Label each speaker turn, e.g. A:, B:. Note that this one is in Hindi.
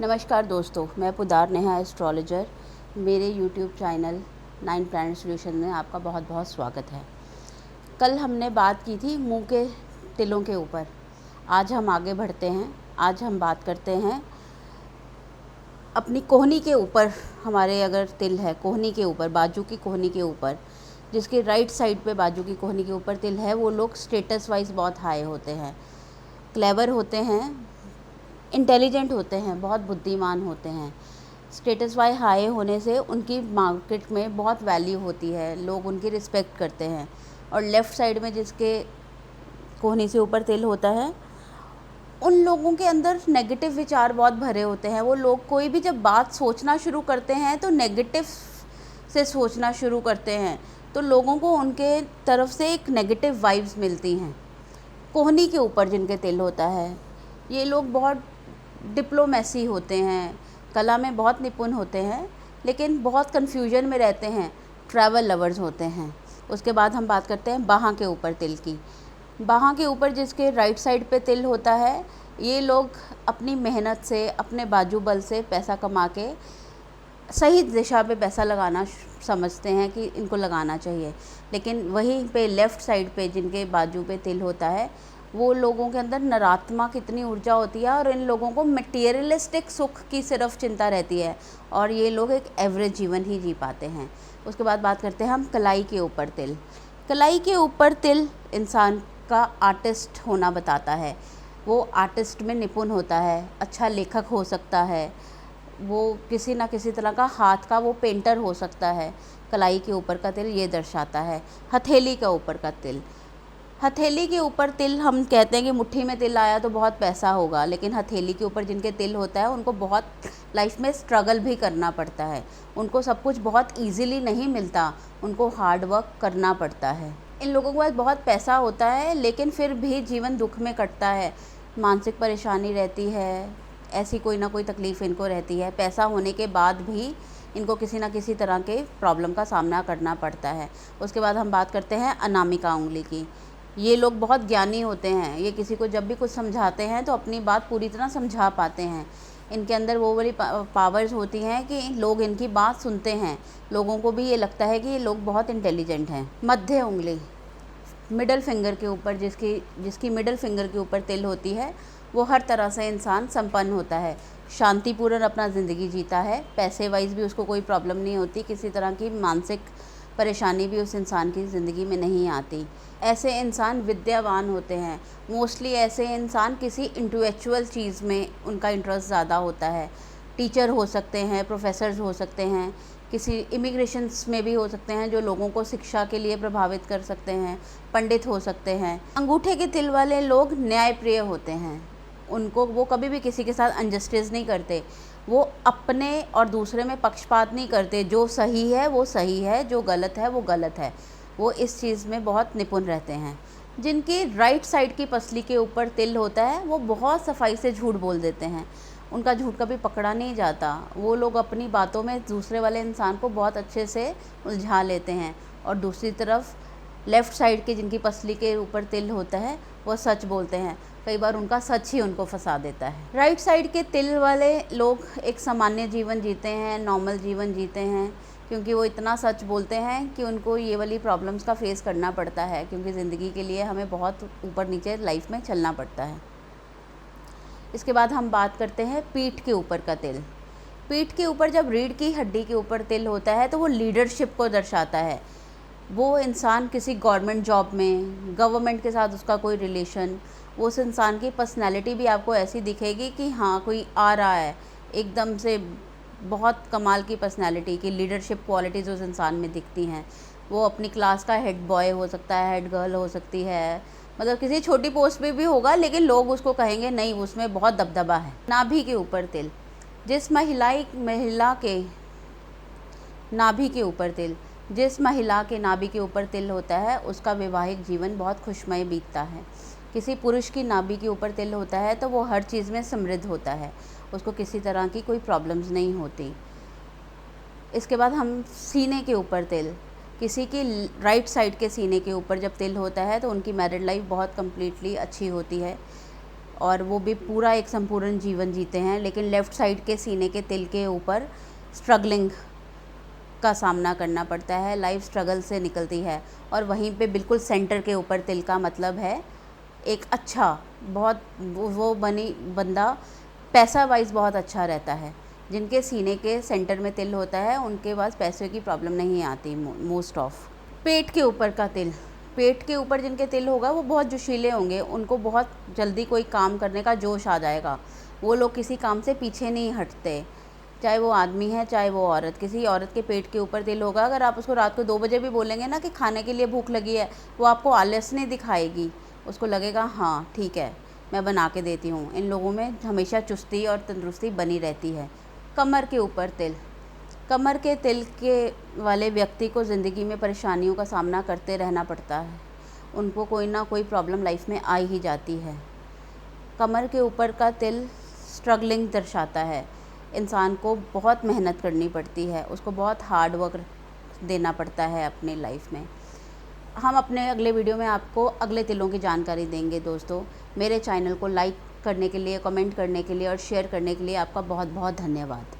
A: नमस्कार दोस्तों, मैं पुदार नेहा एस्ट्रोलॉजर। मेरे यूट्यूब चैनल 9 प्लैनेट सॉल्यूशन में आपका बहुत बहुत स्वागत है। कल हमने बात की थी मुंह के तिलों के ऊपर। आज हम आगे बढ़ते हैं। आज हम बात करते हैं अपनी कोहनी के ऊपर। हमारे अगर तिल है कोहनी के ऊपर, बाजू की कोहनी के ऊपर, जिसके राइट साइड पे बाजू की कोहनी के ऊपर तिल है, वो लोग स्टेटस वाइज बहुत हाई होते हैं, क्लेवर होते हैं, इंटेलिजेंट होते हैं, बहुत बुद्धिमान होते हैं। स्टेटस वाई हाई होने से उनकी मार्केट में बहुत वैल्यू होती है, लोग उनकी रिस्पेक्ट करते हैं। और लेफ़्ट साइड में जिसके कोहनी से ऊपर तिल होता है, उन लोगों के अंदर नेगेटिव विचार बहुत भरे होते हैं। वो लोग कोई भी जब बात सोचना शुरू करते हैं तो नेगेटिव से सोचना शुरू करते हैं, तो लोगों को उनके तरफ से एक नेगेटिव वाइब्स मिलती हैं। कोहनी के ऊपर जिनके तिल होता है, ये लोग बहुत डिप्लोमेसी होते हैं, कला में बहुत निपुण होते हैं, लेकिन बहुत कन्फ्यूजन में रहते हैं, ट्रैवल लवर्स होते हैं। उसके बाद हम बात करते हैं बाहाँ के ऊपर तिल की। बाहाँ के ऊपर जिसके राइट साइड पे तिल होता है, ये लोग अपनी मेहनत से, अपने बाजू बल से पैसा कमा के सही दिशा पे पैसा लगाना समझते हैं कि इनको लगाना चाहिए। लेकिन वहीं पे लेफ़्ट साइड पे जिनके बाजू पे तिल होता है, वो लोगों के अंदर नकारात्मक इतनी ऊर्जा होती है और इन लोगों को मटेरियलिस्टिक सुख की सिर्फ चिंता रहती है और ये लोग एक एवरेज जीवन ही जी पाते हैं। उसके बाद बात करते हैं हम कलाई के ऊपर तिल। कलाई के ऊपर तिल इंसान का आर्टिस्ट होना बताता है। वो आर्टिस्ट में निपुण होता है, अच्छा लेखक हो सकता है, वो किसी ना किसी तरह का हाथ का वो पेंटर हो सकता है। कलाई के ऊपर का तिल ये दर्शाता है। हथेली का ऊपर का तिल, हथेली के ऊपर तिल, हम कहते हैं कि मुट्ठी में तिल आया तो बहुत पैसा होगा, लेकिन हथेली के ऊपर जिनके तिल होता है उनको बहुत लाइफ में स्ट्रगल भी करना पड़ता है। उनको सब कुछ बहुत इजीली नहीं मिलता, उनको हार्ड वर्क करना पड़ता है। इन लोगों के पास बहुत पैसा होता है, लेकिन फिर भी जीवन दुख में कटता है, मानसिक परेशानी रहती है, ऐसी कोई ना कोई तकलीफ़ इनको रहती है। पैसा होने के बाद भी इनको किसी ना किसी तरह के प्रॉब्लम का सामना करना पड़ता है। उसके बाद हम बात करते हैं अनामिका उंगली की। ये लोग बहुत ज्ञानी होते हैं। ये किसी को जब भी कुछ समझाते हैं तो अपनी बात पूरी तरह समझा पाते हैं। इनके अंदर वो वाली पावर्स होती हैं कि लोग इनकी बात सुनते हैं, लोगों को भी ये लगता है कि ये लोग बहुत इंटेलिजेंट हैं। मध्य उंगली, मिडल फिंगर के ऊपर जिसकी मिडल फिंगर के ऊपर तिल होती है, वो हर तरह से इंसान संपन्न होता है, शांतिपूर्ण अपना ज़िंदगी जीता है। पैसे वाइज भी उसको कोई प्रॉब्लम नहीं होती, किसी तरह की मानसिक परेशानी भी उस इंसान की ज़िंदगी में नहीं आती। ऐसे इंसान विद्यावान होते हैं। मोस्टली ऐसे इंसान किसी इंटेलेक्चुअल चीज़ में उनका इंटरेस्ट ज़्यादा होता है। टीचर हो सकते हैं, प्रोफेसर्स हो सकते हैं, किसी इमिग्रेशंस में भी हो सकते हैं जो लोगों को शिक्षा के लिए प्रभावित कर सकते हैं, पंडित हो सकते हैं। अंगूठे के तिल वाले लोग न्यायप्रिय होते हैं। वो कभी भी किसी के साथ अनजस्टिस नहीं करते। वो अपने और दूसरे में पक्षपात नहीं करते। जो सही है वो सही है, जो गलत है वो गलत है। वो इस चीज़ में बहुत निपुण रहते हैं। जिनकी राइट साइड की पसली के ऊपर तिल होता है, वो बहुत सफाई से झूठ बोल देते हैं। उनका झूठ कभी पकड़ा नहीं जाता। वो लोग अपनी बातों में दूसरे वाले इंसान को बहुत अच्छे से उलझा लेते हैं। और दूसरी तरफ लेफ़्ट साइड के जिनकी पसली के ऊपर तिल होता है, वो सच बोलते हैं। कई बार उनका सच ही उनको फंसा देता है। राइट साइड के तिल वाले लोग एक सामान्य जीवन जीते हैं, नॉर्मल जीवन जीते हैं, क्योंकि वो इतना सच बोलते हैं कि उनको ये वाली प्रॉब्लम्स का फेस करना पड़ता है, क्योंकि ज़िंदगी के लिए हमें बहुत ऊपर नीचे लाइफ में चलना पड़ता है। इसके बाद हम बात करते हैं पीठ के ऊपर का तिल। पीठ के ऊपर जब रीढ़ की हड्डी के ऊपर तिल होता है तो वो लीडरशिप को दर्शाता है। वो इंसान किसी गवर्नमेंट जॉब में, गवर्नमेंट के साथ उसका कोई रिलेशन, वो उस इंसान की पर्सनैलिटी भी आपको ऐसी दिखेगी कि हाँ कोई आ रहा है, एकदम से बहुत कमाल की पर्सनैलिटी की लीडरशिप क्वालिटीज़ उस इंसान में दिखती हैं। वो अपनी क्लास का हेड बॉय हो सकता है, हेड गर्ल हो सकती है, मतलब किसी छोटी पोस्ट पे भी होगा, लेकिन लोग उसको कहेंगे नहीं उसमें बहुत दबदबा है। नाभि के ऊपर तिल, जिस महिला के नाभि के ऊपर तिल, जिस महिला के नाभि के ऊपर तिल होता है, उसका वैवाहिक जीवन बहुत खुशमय बीतता है। किसी पुरुष की नाभि के ऊपर तिल होता है तो वो हर चीज़ में समृद्ध होता है, उसको किसी तरह की कोई प्रॉब्लम्स नहीं होती। इसके बाद हम सीने के ऊपर तिल, किसी की राइट साइड के सीने के ऊपर जब तिल होता है तो उनकी मैरिड लाइफ बहुत कम्प्लीटली अच्छी होती है। और वो भी पूरा एक संपूर्ण जीवन जीते हैं, लेकिन लेफ़्ट साइड के सीने के तिल के ऊपर स्ट्रगलिंग का सामना करना पड़ता है, लाइफ स्ट्रगल से निकलती है। और वहीं पे बिल्कुल सेंटर के ऊपर तिल का मतलब है एक अच्छा, बहुत वो बनी बंदा पैसा वाइज बहुत अच्छा रहता है। जिनके सीने के सेंटर में तिल होता है उनके पास पैसे की प्रॉब्लम नहीं आती मोस्ट ऑफ। पेट के ऊपर का तिल, पेट के ऊपर जिनके तिल होगा वो बहुत जोशीले होंगे, उनको बहुत जल्दी कोई काम करने का जोश आ जाएगा। वो लोग किसी काम से पीछे नहीं हटते, चाहे वो आदमी है चाहे वो औरत। किसी औरत के पेट के ऊपर तिल होगा, अगर आप उसको रात को 2 बजे भी बोलेंगे ना कि खाने के लिए भूख लगी है, वो आपको आलस नहीं दिखाएगी, उसको लगेगा हाँ ठीक है मैं बना के देती हूँ। इन लोगों में हमेशा चुस्ती और तंदुरुस्ती बनी रहती है। कमर के ऊपर तिल, कमर के तिल के वाले व्यक्ति को ज़िंदगी में परेशानियों का सामना करते रहना पड़ता है, उनको कोई ना कोई प्रॉब्लम लाइफ में आ ही जाती है। कमर के ऊपर का तिल स्ट्रगलिंग दर्शाता है, इंसान को बहुत मेहनत करनी पड़ती है, उसको बहुत हार्ड वर्क देना पड़ता है अपनी लाइफ में। हम अपने अगले वीडियो में आपको अगले तिलों की जानकारी देंगे दोस्तों। मेरे चैनल को लाइक करने के लिए, कमेंट करने के लिए और शेयर करने के लिए आपका बहुत बहुत धन्यवाद।